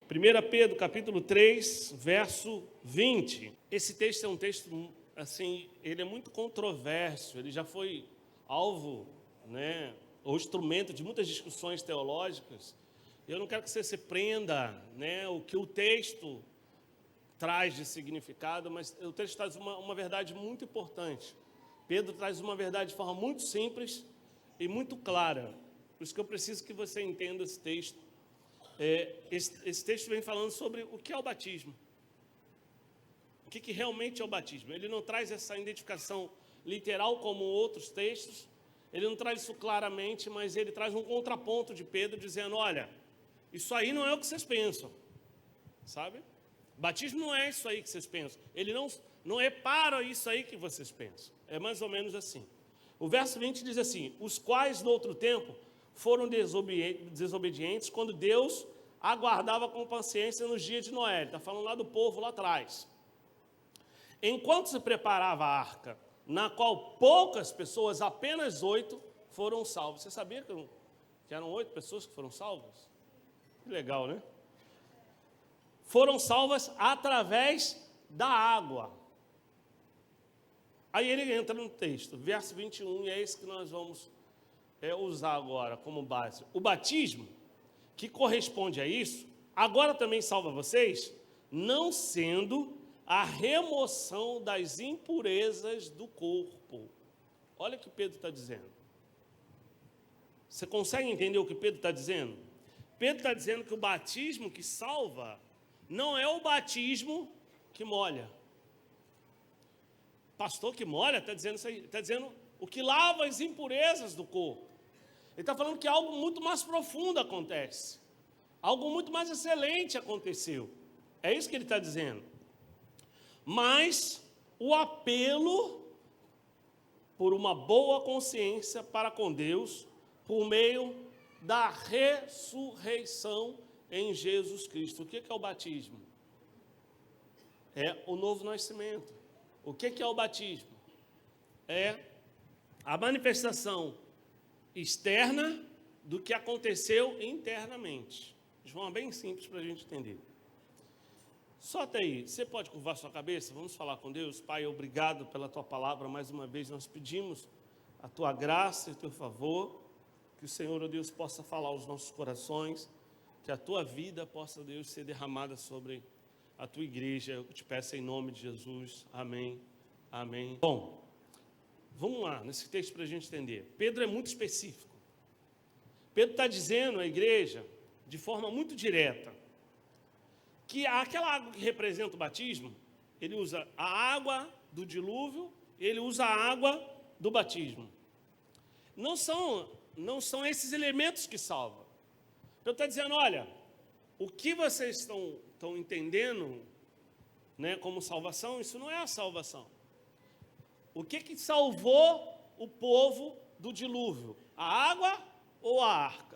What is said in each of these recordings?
1 Pedro, capítulo 3, verso 20. Esse texto é um texto, assim, ele é muito controverso, ele já foi alvo, ou instrumento de muitas discussões teológicas. Eu não quero que você se prenda, o que o texto traz de significado, mas o texto traz uma verdade muito importante. Pedro traz uma verdade de forma muito simples e muito clara. Por isso que eu preciso que você entenda esse texto. Esse texto vem falando sobre o que é o batismo. O que realmente é o batismo. Ele não traz essa identificação literal como outros textos. Ele não traz isso claramente, mas ele traz um contraponto de Pedro dizendo, olha, isso aí não é o que vocês pensam. Sabe? Batismo não é isso aí que vocês pensam. Ele não é para isso aí que vocês pensam. É mais ou menos assim. O verso 20 diz assim, os quais no outro tempo foram desobedientes quando Deus aguardava com paciência nos dias de Noé. Está falando lá do povo lá atrás. Enquanto se preparava a arca, na qual poucas pessoas, apenas 8, foram salvas. Você sabia que eram 8 pessoas que foram salvas? Que legal, né? Foram salvas através da água. Aí ele entra no texto, verso 21, e é esse que nós vamos usar agora como base. O batismo, que corresponde a isso, agora também salva vocês, não sendo a remoção das impurezas do corpo. Olha o que Pedro está dizendo. Você consegue entender o que Pedro está dizendo? Pedro está dizendo que o batismo que salva não é o batismo que molha. Pastor que molha está dizendo isso aí, está dizendo o que lava as impurezas do corpo. Ele está falando que algo muito mais profundo acontece. Algo muito mais excelente aconteceu. É isso que ele está dizendo. Mas o apelo por uma boa consciência para com Deus, por meio da ressurreição em Jesus Cristo. O que é o batismo? É o novo nascimento. O que é o batismo? É a manifestação externa do que aconteceu internamente. De forma bem simples para a gente entender. Só até aí, você pode curvar sua cabeça? Vamos falar com Deus. Pai, obrigado pela tua palavra. Mais uma vez nós pedimos a tua graça e o teu favor. Que o Senhor, ó Deus, possa falar aos nossos corações. Que a tua vida possa, Deus, ser derramada sobre a tua igreja. Eu te peço em nome de Jesus. Amém. Amém. Bom, vamos lá, nesse texto para a gente entender. Pedro é muito específico. Pedro está dizendo à igreja, de forma muito direta, que aquela água que representa o batismo, ele usa a água do dilúvio, ele usa a água do batismo. Não são esses elementos que salvam. Então está dizendo, olha, o que vocês estão entendendo, como salvação, isso não é a salvação. O que salvou o povo do dilúvio? A água ou a arca?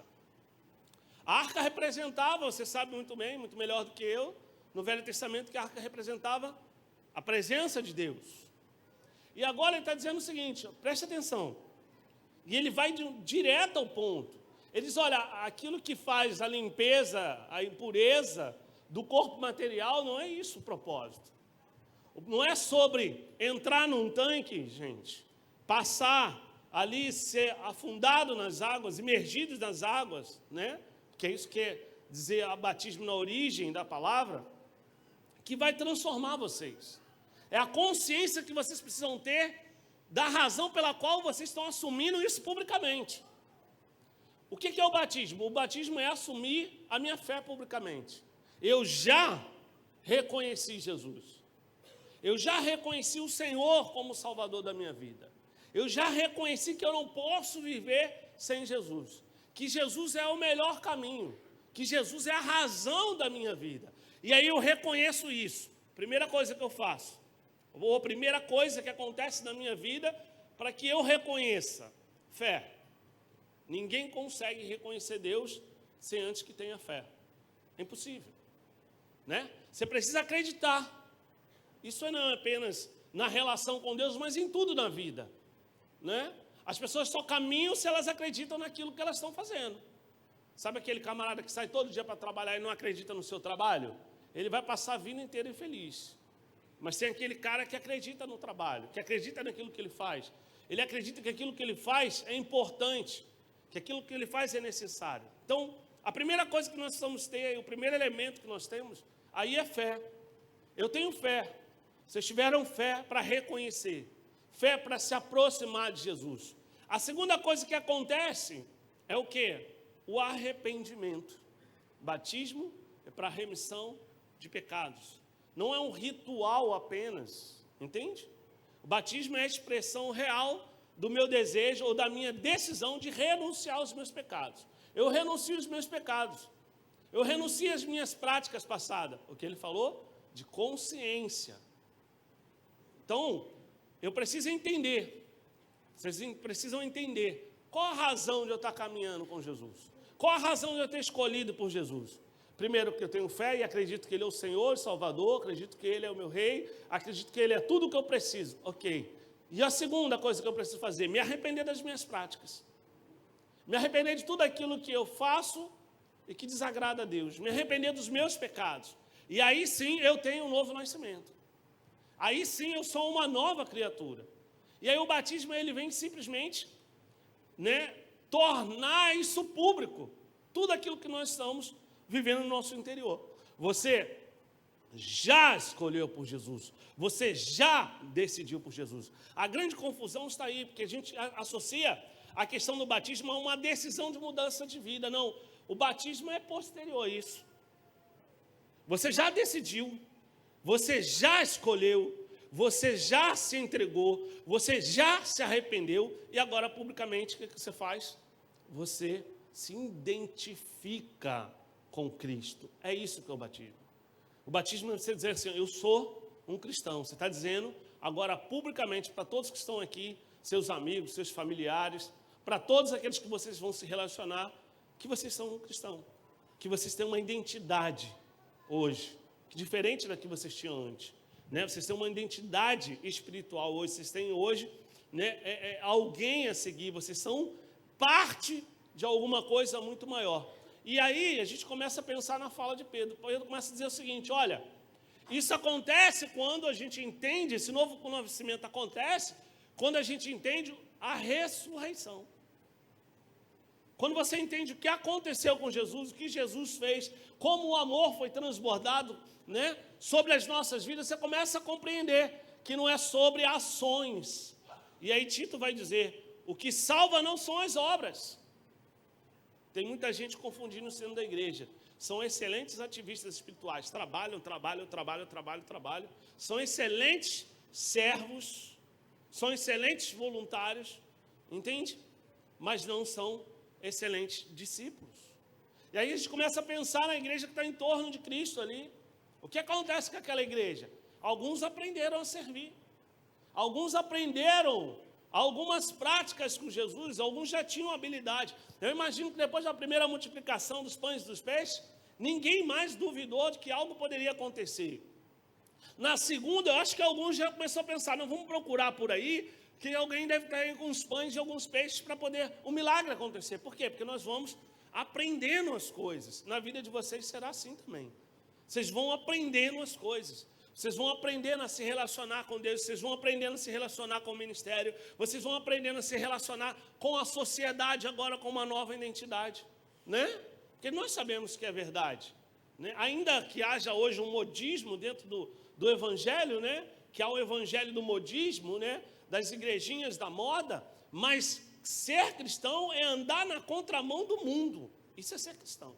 A arca representava, você sabe muito bem, muito melhor do que eu, no Velho Testamento, que a arca representava a presença de Deus. E agora ele está dizendo o seguinte, preste atenção. E ele vai direto ao ponto. Ele diz, olha, aquilo que faz a limpeza, a impureza do corpo material, não é isso o propósito. Não é sobre entrar num tanque, gente, passar ali, ser afundado nas águas, imergidos nas águas, que é isso que quer dizer a batismo na origem da palavra, que vai transformar vocês. É a consciência que vocês precisam ter da razão pela qual vocês estão assumindo isso publicamente. O que é o batismo? O batismo é assumir a minha fé publicamente. Eu já reconheci Jesus. Eu já reconheci o Senhor como Salvador da minha vida. Eu já reconheci que eu não posso viver sem Jesus. Que Jesus é o melhor caminho. Que Jesus é a razão da minha vida. E aí eu reconheço isso. Primeira coisa que eu faço. Ou a primeira coisa que acontece na minha vida para que eu reconheça. Fé. Ninguém consegue reconhecer Deus sem antes que tenha fé. É impossível. Você precisa acreditar. Isso não é apenas na relação com Deus, mas em tudo na vida. As pessoas só caminham se elas acreditam naquilo que elas estão fazendo. Sabe aquele camarada que sai todo dia para trabalhar e não acredita no seu trabalho? Ele vai passar a vida inteira infeliz. Mas tem aquele cara que acredita no trabalho, que acredita naquilo que ele faz. Ele acredita que aquilo que ele faz é importante, que aquilo que ele faz é necessário. Então, a primeira coisa que nós precisamos ter, o primeiro elemento que nós temos, aí é fé. Eu tenho fé. Vocês tiveram fé para reconhecer, fé para se aproximar de Jesus. A segunda coisa que acontece é o quê? O arrependimento. Batismo é para remissão de pecados. Não é um ritual apenas, entende? O batismo é a expressão real do meu desejo ou da minha decisão de renunciar aos meus pecados. Eu renuncio aos meus pecados. Eu renuncio às minhas práticas passadas. O que ele falou? De consciência. Então, eu preciso entender. Vocês precisam entender qual a razão de eu estar caminhando com Jesus. Qual a razão de eu ter escolhido por Jesus. Primeiro, porque eu tenho fé e acredito que Ele é o Senhor, Salvador, acredito que Ele é o meu Rei, acredito que Ele é tudo o que eu preciso. Ok. E a segunda coisa que eu preciso fazer, me arrepender das minhas práticas. Me arrepender de tudo aquilo que eu faço e que desagrada a Deus. Me arrepender dos meus pecados. E aí sim eu tenho um novo nascimento. Aí sim eu sou uma nova criatura. E aí o batismo ele vem simplesmente, tornar isso público. Tudo aquilo que nós estamos vivendo no nosso interior. Você já escolheu por Jesus. Você já decidiu por Jesus. A grande confusão está aí, porque a gente associa a questão do batismo a uma decisão de mudança de vida. Não, o batismo é posterior a isso. Você já decidiu, você já escolheu, você já se entregou, você já se arrependeu e agora publicamente o que você faz? Você se identifica com Cristo. É isso que é o batismo. O batismo é você dizer assim, eu sou um cristão. Você está dizendo agora publicamente para todos que estão aqui, seus amigos, seus familiares, para todos aqueles que vocês vão se relacionar, que vocês são um cristão. Que vocês têm uma identidade hoje, diferente da que vocês tinham antes. Vocês têm uma identidade espiritual hoje, vocês têm hoje alguém a seguir, vocês são parte de alguma coisa muito maior. E aí a gente começa a pensar na fala de Pedro. Pedro começa a dizer o seguinte, olha, isso acontece quando a gente entende, esse novo nascimento acontece, quando a gente entende a ressurreição. Quando você entende o que aconteceu com Jesus, o que Jesus fez, como o amor foi transbordado, sobre as nossas vidas, você começa a compreender que não é sobre ações. E aí Tito vai dizer, o que salva não são as obras. Tem muita gente confundindo o sino da igreja. São excelentes ativistas espirituais. Trabalham. São excelentes servos. São excelentes voluntários. Entende? Mas não são excelentes discípulos. E aí a gente começa a pensar na igreja que está em torno de Cristo ali. O que acontece com aquela igreja? Alguns aprenderam a servir. Alguns aprenderam algumas práticas com Jesus, alguns já tinham habilidade. Eu imagino que depois da primeira multiplicação dos pães e dos peixes, ninguém mais duvidou de que algo poderia acontecer. Na segunda, eu acho que alguns já começaram a pensar, não, vamos procurar por aí, que alguém deve estar aí com os pães e alguns peixes para poder o milagre acontecer. Por quê? Porque nós vamos aprendendo as coisas. Na vida de vocês será assim também. Vocês vão aprendendo as coisas. Vocês vão aprendendo a se relacionar com Deus, vocês vão aprendendo a se relacionar com o ministério, vocês vão aprendendo a se relacionar com a sociedade agora com uma nova identidade, Porque nós sabemos que é verdade, Ainda que haja hoje um modismo dentro do evangelho, Que há o evangelho do modismo, Das igrejinhas da moda, mas ser cristão é andar na contramão do mundo, isso é ser cristão.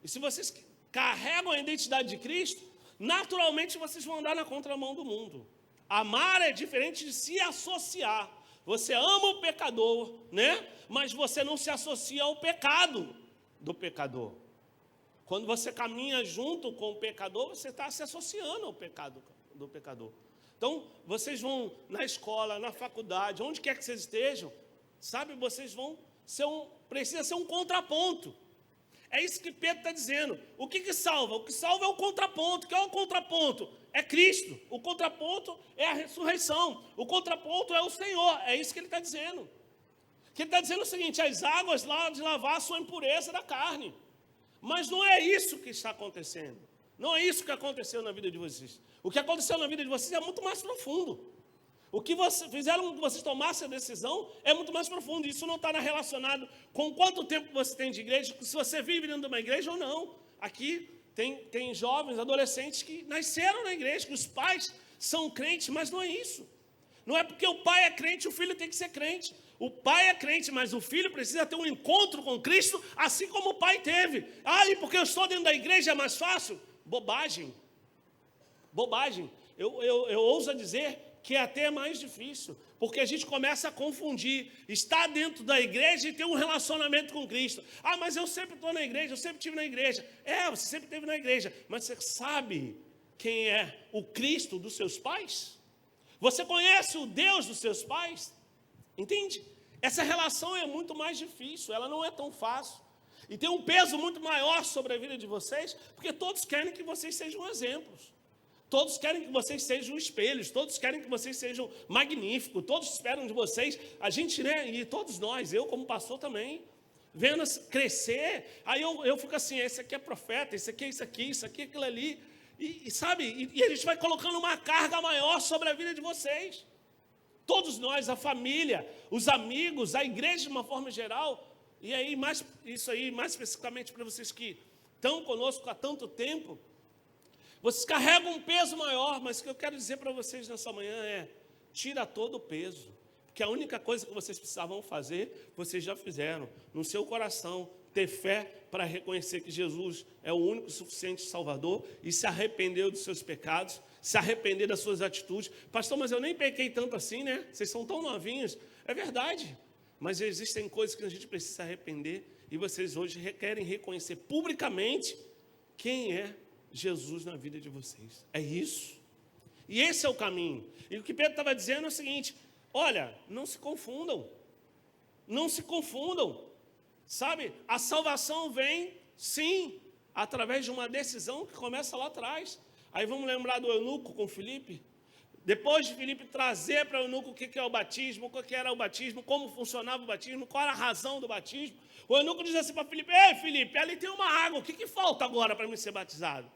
E se vocês carregam a identidade de Cristo, naturalmente vocês vão andar na contramão do mundo. Amar é diferente de se associar. Você ama o pecador, Mas você não se associa ao pecado do pecador. Quando você caminha junto com o pecador, você está se associando ao pecado do pecador. Então, vocês vão na escola, na faculdade, onde quer que vocês estejam, vocês vão precisa ser um contraponto. É isso que Pedro está dizendo. O que salva? O que salva é o contraponto. O que é o contraponto? É Cristo. O contraponto é a ressurreição. O contraponto é o Senhor. É isso que ele está dizendo. Que ele está dizendo o seguinte: as águas lá de lavar são a impureza da carne. Mas não é isso que está acontecendo. Não é isso que aconteceu na vida de vocês. O que aconteceu na vida de vocês é muito mais profundo. O que fizeram com que vocês tomassem a decisão é muito mais profundo. Isso não está relacionado com quanto tempo você tem de igreja, se você vive dentro de uma igreja ou não. Aqui tem jovens, adolescentes que nasceram na igreja, que os pais são crentes, mas não é isso. Não é porque o pai é crente, o filho tem que ser crente. O pai é crente, mas o filho precisa ter um encontro com Cristo, assim como o pai teve. Ah, e porque eu estou dentro da igreja é mais fácil? Bobagem. Bobagem. Eu ouso dizer que é até mais difícil, porque a gente começa a confundir estar dentro da igreja e ter um relacionamento com Cristo. Ah, mas eu sempre estou na igreja, eu sempre estive na igreja. Você sempre esteve na igreja, mas você sabe quem é o Cristo dos seus pais? Você conhece o Deus dos seus pais? Entende? Essa relação é muito mais difícil, ela não é tão fácil. E tem um peso muito maior sobre a vida de vocês, porque todos querem que vocês sejam exemplos. Todos querem que vocês sejam espelhos, todos querem que vocês sejam magníficos, todos esperam de vocês. A gente, né, e todos nós, eu como pastor também, vendo crescer, aí eu fico assim, esse aqui é profeta, esse aqui é isso aqui é aquilo ali. E sabe, e a gente vai colocando uma carga maior sobre a vida de vocês. Todos nós, a família, os amigos, a igreja de uma forma geral. E aí, isso aí, mais especificamente para vocês que estão conosco há tanto tempo, vocês carregam um peso maior, mas o que eu quero dizer para vocês nessa manhã é: tira todo o peso, porque a única coisa que vocês precisavam fazer, vocês já fizeram, no seu coração, ter fé para reconhecer que Jesus é o único suficiente Salvador e se arrepender dos seus pecados, se arrepender das suas atitudes. Pastor, mas eu nem pequei tanto assim, né? Vocês são tão novinhos. É verdade, mas existem coisas que a gente precisa se arrepender e vocês hoje querem reconhecer publicamente quem é Jesus na vida de vocês. É isso. E esse é o caminho. E o que Pedro estava dizendo é o seguinte: olha, não se confundam. Não se confundam. Sabe, a salvação vem, sim, através de uma decisão que começa lá atrás. Aí vamos lembrar do eunuco com Filipe. Depois de Filipe trazer para o eunuco o que é o batismo, o que era o batismo, como funcionava o batismo, qual era a razão do batismo, o eunuco diz assim para Filipe: ei, Filipe, ali tem uma água, o que falta agora para mim ser batizado?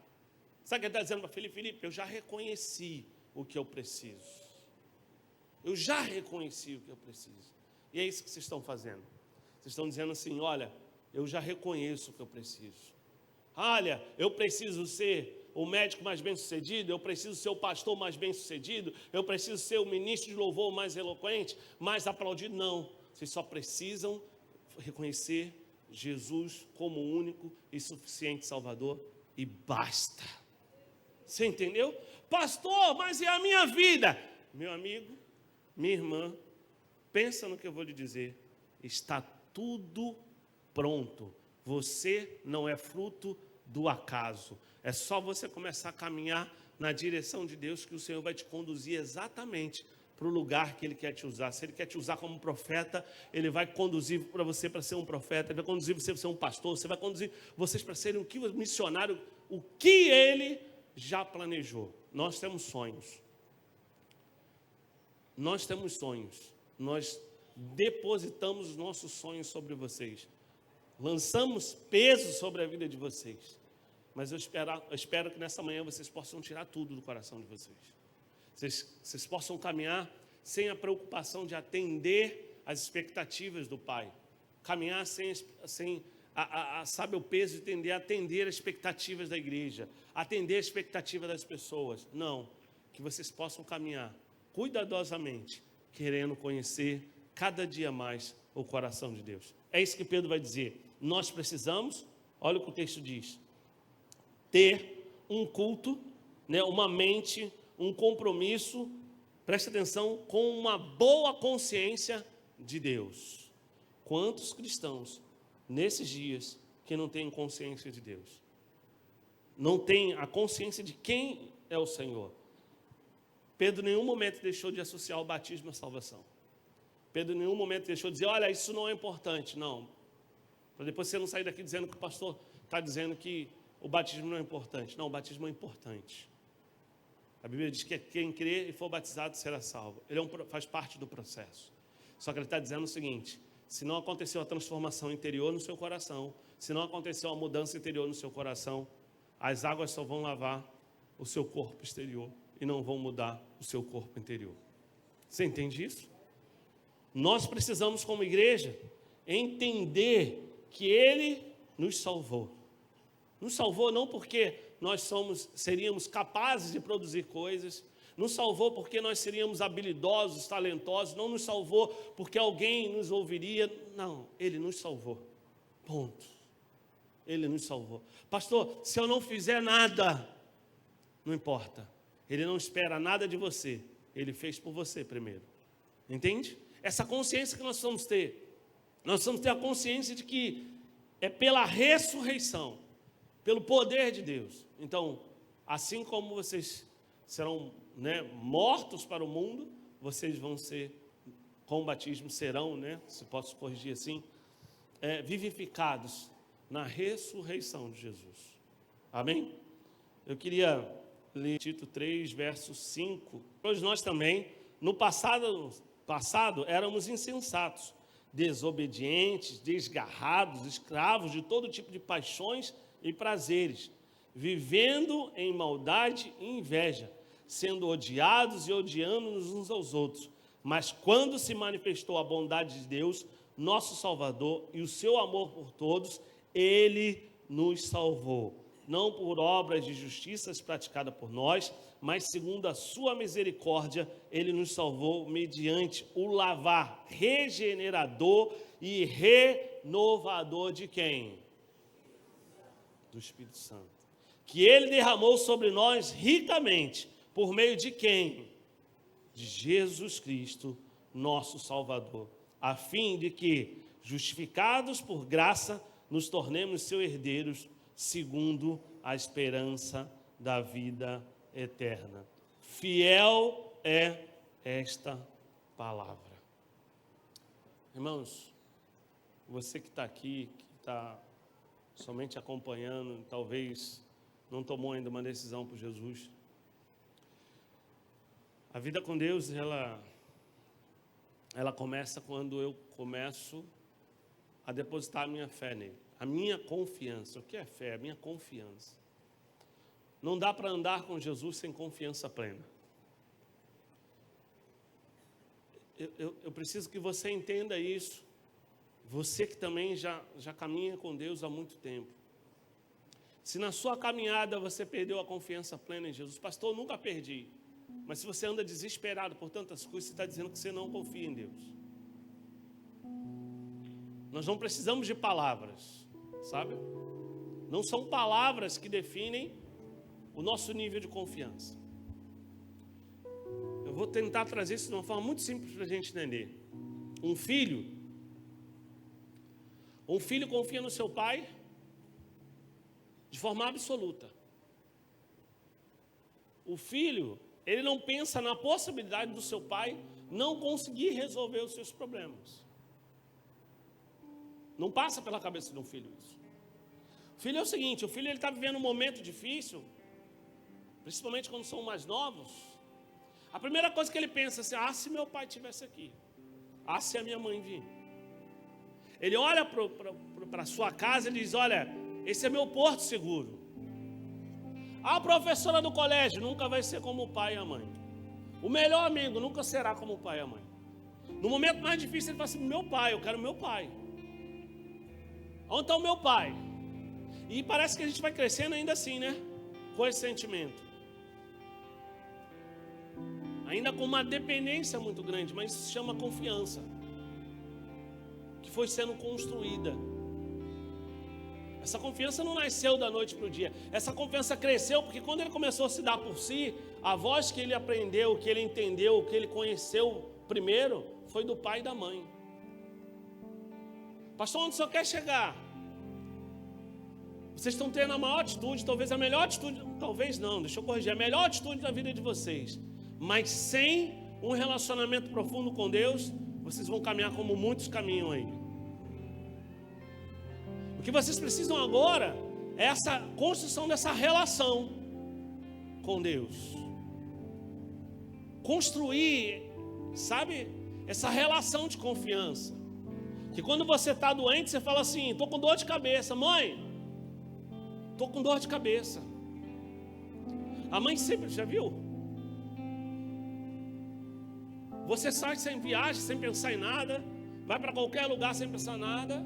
Sabe o que ele está dizendo para Filipe? Filipe, eu já reconheci o que eu preciso. Eu já reconheci o que eu preciso. E é isso que vocês estão fazendo. Vocês estão dizendo assim: olha, eu já reconheço o que eu preciso. Olha, eu preciso ser o médico mais bem sucedido, eu preciso ser o pastor mais bem sucedido, eu preciso ser o ministro de louvor mais eloquente, mais aplaudido. Não, vocês só precisam reconhecer Jesus como o único e suficiente Salvador e basta. Você entendeu? Pastor, mas e a minha vida? Meu amigo, minha irmã, pensa no que eu vou lhe dizer. Está tudo pronto. Você não é fruto do acaso. É só você começar a caminhar na direção de Deus que o Senhor vai te conduzir exatamente para o lugar que Ele quer te usar. Se Ele quer te usar como profeta, Ele vai conduzir para você para ser um profeta, Ele vai conduzir você para ser um pastor, você vai conduzir vocês para serem um missionário, o que Ele já planejou. Nós temos sonhos. Nós temos sonhos. Nós depositamos os nossos sonhos sobre vocês. Lançamos peso sobre a vida de vocês. Mas eu espero que nessa manhã vocês possam tirar tudo do coração de vocês. Vocês possam caminhar sem a preocupação de atender às expectativas do Pai. Caminhar sabe, o peso de atender as expectativas da igreja, atender a expectativa das pessoas. Não, que vocês possam caminhar cuidadosamente, querendo conhecer cada dia mais o coração de Deus. É isso que Pedro vai dizer. Nós precisamos, olha o que o texto diz, ter um culto, né, uma mente, um compromisso, preste atenção, com uma boa consciência de Deus. Quantos cristãos nesses dias que não têm consciência de Deus? Não têm a consciência de quem é o Senhor. Pedro em nenhum momento deixou de associar o batismo à salvação. Pedro em nenhum momento deixou de dizer: olha, isso não é importante. Não. Para depois você não sair daqui dizendo que o pastor está dizendo que o batismo não é importante. Não, o batismo é importante. A Bíblia diz que quem crê e for batizado será salvo. Ele faz parte do processo. Só que ele está dizendo o seguinte: se não aconteceu a transformação interior no seu coração, se não aconteceu a mudança interior no seu coração, as águas só vão lavar o seu corpo exterior e não vão mudar o seu corpo interior. Você entende isso? Nós precisamos, como igreja, entender que Ele nos salvou. Nos salvou não porque nós seríamos capazes de produzir coisas, nos salvou porque nós seríamos habilidosos, talentosos, não nos salvou porque alguém nos ouviria. Não, Ele nos salvou. Ponto. Ele nos salvou. Pastor, se eu não fizer nada, não importa. Ele não espera nada de você. Ele fez por você primeiro. Entende? Essa consciência que nós precisamos ter. Nós precisamos ter a consciência de que é pela ressurreição, pelo poder de Deus. Então, assim como vocês serão, mortos para o mundo, vocês vão ser, com o batismo, serão, se posso corrigir assim, vivificados na ressurreição de Jesus. Amém? Eu queria ler Tito 3, verso 5. Hoje nós também, no passado éramos insensatos, desobedientes, desgarrados, escravos de todo tipo de paixões e prazeres, vivendo em maldade e inveja, sendo odiados e odiando-nos uns aos outros. Mas quando se manifestou a bondade de Deus, nosso Salvador, e o seu amor por todos, Ele nos salvou, não por obras de justiça praticadas por nós, mas segundo a sua misericórdia, Ele nos salvou mediante o lavar regenerador e renovador de quem? Do Espírito Santo. Que Ele derramou sobre nós ricamente, por meio de quem? De Jesus Cristo, nosso Salvador, a fim de que, justificados por graça, nos tornemos seus herdeiros, segundo a esperança da vida eterna. Fiel é esta palavra. Irmãos, você que está aqui, que está somente acompanhando, talvez não tomou ainda uma decisão por Jesus. A vida com Deus, ela começa quando eu começo a depositar a minha fé nele, a minha confiança. O que é fé? A minha confiança. Não dá para andar com Jesus sem confiança plena. Eu preciso que você entenda isso. Você que também já caminha com Deus há muito tempo. Se na sua caminhada você perdeu a confiança plena em Jesus, pastor, eu nunca perdi. Mas se você anda desesperado por tantas coisas, você está dizendo que você não confia em Deus. Nós não precisamos de palavras, sabe? Não são palavras que definem o nosso nível de confiança. Eu vou tentar trazer isso de uma forma muito simples para a gente entender. Um filho confia no seu pai de forma absoluta. O filho, ele não pensa na possibilidade do seu pai não conseguir resolver os seus problemas. Não passa pela cabeça de um filho isso. O filho é o seguinte, o filho está vivendo um momento difícil, principalmente quando são mais novos. A primeira coisa que ele pensa é assim, se meu pai estivesse aqui, se a minha mãe vir. Ele olha para a sua casa e diz, olha, esse é meu porto seguro. A professora do colégio nunca vai ser como o pai e a mãe. O melhor amigo nunca será como o pai e a mãe. No momento mais difícil ele fala assim, meu pai, eu quero meu pai. Onde está o meu pai? E parece que a gente vai crescendo ainda assim, com esse sentimento. Ainda com uma dependência muito grande, mas isso se chama confiança. Que foi sendo construída. Essa confiança não nasceu da noite para o dia. Essa confiança cresceu porque quando ele começou a se dar por si, a voz que ele aprendeu, que ele entendeu, que ele conheceu primeiro, foi do pai e da mãe. Pastor, onde o senhor quer chegar? Vocês estão tendo a maior atitude, talvez a melhor atitude, talvez não, deixa eu corrigir, a melhor atitude da vida de vocês. Mas sem um relacionamento profundo com Deus, vocês vão caminhar como muitos caminham aí. O que vocês precisam agora é essa construção dessa relação com Deus. Construir, sabe, essa relação de confiança. Que quando você está doente, você fala assim: estou com dor de cabeça. Mãe, estou com dor de cabeça. A mãe sempre, já viu? Você sai sem viagem, sem pensar em nada. Vai para qualquer lugar sem pensar nada.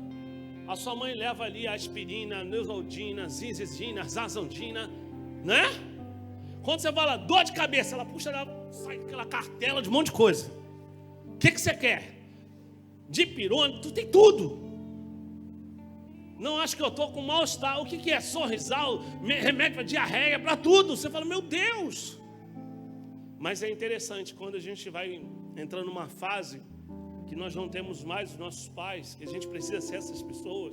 A sua mãe leva ali a aspirina, a Neosaldina, Zizidina, Zazandina, né? Quando você fala dor de cabeça, ela puxa, sai aquela cartela de um monte de coisa. O que você quer? Dipirona, tu tem tudo. Não acho que eu estou com mal-estar. O que é? Sorrisal, remédio para diarreia, para tudo. Você fala, meu Deus. Mas é interessante, quando a gente vai entrando numa fase que nós não temos mais os nossos pais, que a gente precisa ser essas pessoas,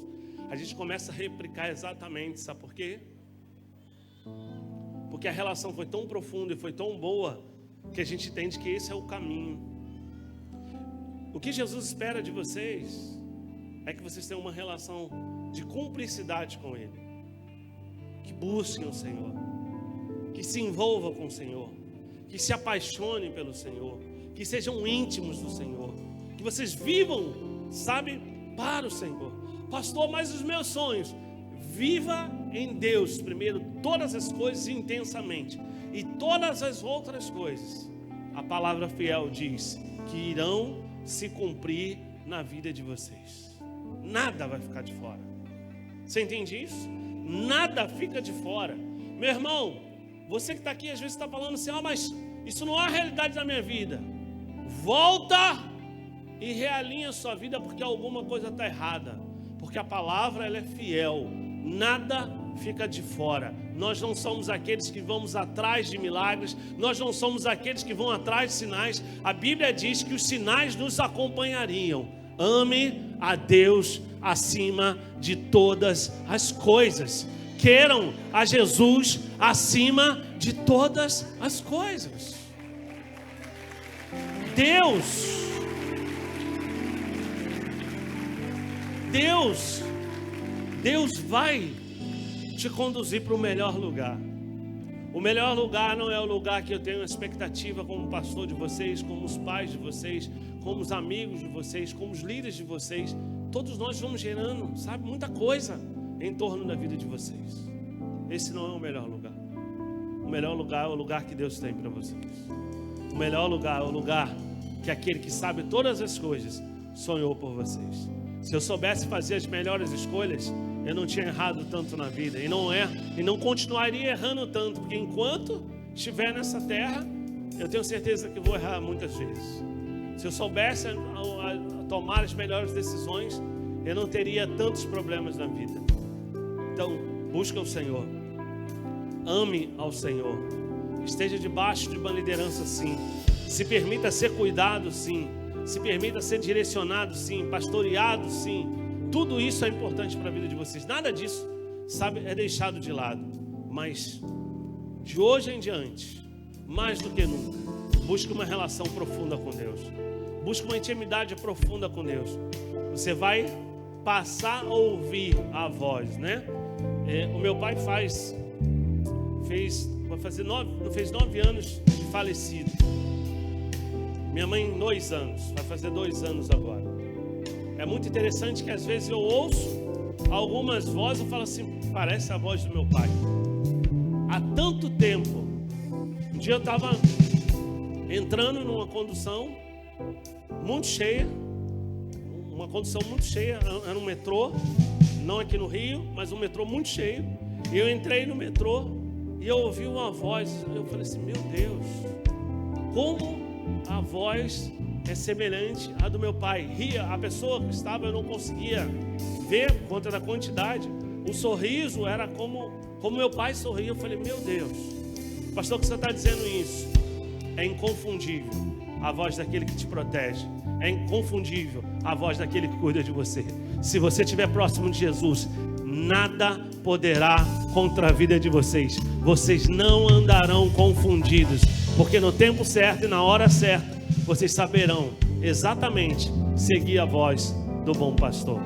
a gente começa a replicar exatamente, sabe por quê? Porque a relação foi tão profunda e foi tão boa, que a gente entende que esse é o caminho. O que Jesus espera de vocês é que vocês tenham uma relação de cumplicidade com Ele, que busquem o Senhor, que se envolvam com o Senhor, que se apaixonem pelo Senhor, que sejam íntimos do Senhor, que vocês vivam, sabe, para o Senhor. Pastor, mas os meus sonhos, viva em Deus primeiro todas as coisas intensamente, e todas as outras coisas, a palavra fiel diz que irão se cumprir na vida de vocês. Nada vai ficar de fora. Você entende isso? Nada fica de fora. Meu irmão, você que está aqui às vezes está falando assim: mas isso não é a realidade da minha vida. Volta e realinha a sua vida, porque alguma coisa está errada. Porque a palavra, ela é fiel. Nada fica de fora. Nós não somos aqueles que vamos atrás de milagres. Nós não somos aqueles que vão atrás de sinais. A Bíblia diz que os sinais nos acompanhariam. Ame a Deus acima de todas as coisas. Queiram a Jesus acima de todas as coisas. Deus vai te conduzir para o melhor lugar. O melhor lugar não é o lugar que eu tenho expectativa como pastor de vocês, como os pais de vocês, como os amigos de vocês, como os líderes de vocês. Todos nós vamos gerando, sabe, muita coisa em torno da vida de vocês. Esse não é o melhor lugar. O melhor lugar é o lugar que Deus tem para vocês. O melhor lugar é o lugar que aquele que sabe todas as coisas sonhou por vocês. Se eu soubesse fazer as melhores escolhas, eu não tinha errado tanto na vida. E não continuaria errando tanto. Porque enquanto estiver nessa terra, eu tenho certeza que vou errar muitas vezes. Se eu soubesse a tomar as melhores decisões, eu não teria tantos problemas na vida. Então, busca o Senhor. Ame ao Senhor. Esteja debaixo de uma liderança, sim. Se permita ser cuidado, sim. Se permita ser direcionado, sim. Pastoreado, sim. Tudo isso é importante para a vida de vocês. Nada disso, sabe, é deixado de lado. Mas, de hoje em diante, mais do que nunca, busque uma relação profunda com Deus. Busque uma intimidade profunda com Deus. Você vai passar a ouvir a voz, né? O meu pai fez 9 anos de falecido. Minha mãe 2 anos, vai fazer 2 anos agora. É muito interessante que às vezes eu ouço algumas vozes e falo assim: parece a voz do meu pai. Há tanto tempo. Um dia eu estava entrando numa condução muito cheia. Uma condução muito cheia, era um metrô, não aqui no Rio, mas um metrô muito cheio. E eu entrei no metrô e eu ouvi uma voz. Eu falei assim: meu Deus, como a voz é semelhante à do meu pai. Ria, a pessoa que estava, eu não conseguia ver por conta da quantidade. O sorriso era como meu pai sorria. Eu falei: meu Deus, pastor, que você está dizendo isso? É inconfundível a voz daquele que te protege. É inconfundível a voz daquele que cuida de você. Se você estiver próximo de Jesus, nada poderá contra a vida de vocês. Vocês não andarão confundidos, porque no tempo certo e na hora certa, vocês saberão exatamente seguir a voz do bom pastor.